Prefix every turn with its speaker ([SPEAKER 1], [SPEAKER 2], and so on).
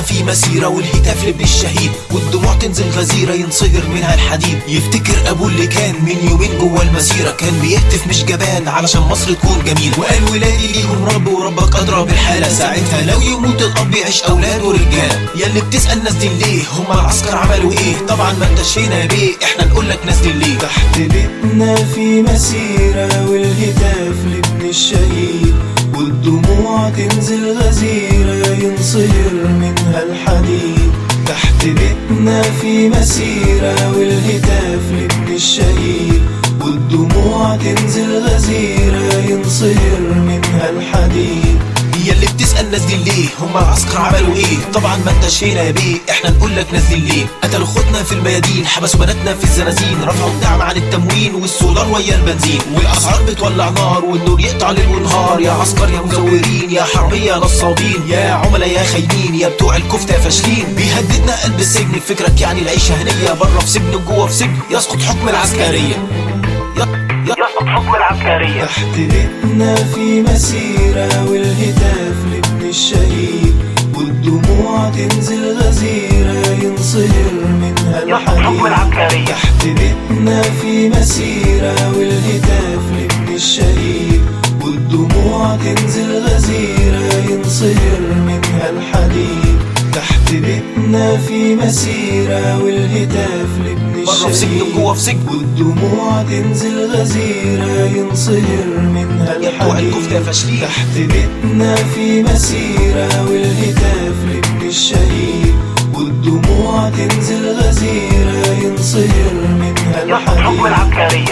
[SPEAKER 1] في مسيرة والهتاف لابن الشهيد، والدموع تنزل غزيرة ينصهر منها الحديد. يفتكر ابوه اللي كان من يومين جوه المسيرة، كان بيهتف مش جبان علشان مصر تكون جميل، وقال ولادي ليهم رب وربك ادرى بالحالة. ساعتها لو يموت الاب يعيش اولاده رجالة. يا اللي بتسأل نازلين ليه، هما العسكر عملوا ايه؟ طبعا ما انتش فينا يا بيه، احنا نقولك نازلين ليه.
[SPEAKER 2] تحت بيتنا في مسيرة والهتاف لابن الشهيد، والدموع تنزل غزيرة ينصهر منها الحديد. تحت بيتنا في مسيرة والهتاف لابن الشهيد، والدموع تنزل غزيرة ينصهر منها الحديد.
[SPEAKER 1] يا اللي بتسأل نازلين ليه، هما العسكر عملوا ايه؟ طبعا ما انتش فينا يا بيه، احنا نقولك نازلين ليه. قتلوا اخواتنا في الميادين، حبسوا بناتنا في الزنازين، رفعوا الدعم عن التموين والسولار ويا البنزين، والاسعار بتولع نار والنور يقطع ليل ونهار. يا عسكر يا مزورين يا حرامية نصابين، يا عملاء يا خاينين يا بتوع الكفتة يا فاشلين. بيهددنا قلب السجن، فكرك يعني العيشة هنية، بره في سجن وجوه في سجن، يسقط حكم العسكرية، يسقط حكم العسكرية.
[SPEAKER 2] تحت بيتنا في مسيرة والهتاف لابن الشهيد، والدموع تنزل غزيرة ينصهر منها الحديد. تحت بيتنا في مسيرة والهتاف لابن الشهيد، والدموع تنزل غزيرة ينصهر منها الحديد. تحت بيتنا في مسيرة والهتاف لابن
[SPEAKER 1] بره في سجن وجوه في سجن،
[SPEAKER 2] والدموع تنزل غزيرة ينصهر منها الحديد. تحت بيتنا في مسيرة والهتاف لابن الشهيد، والدموع تنزل غزيرة ينصهر منها الحديد.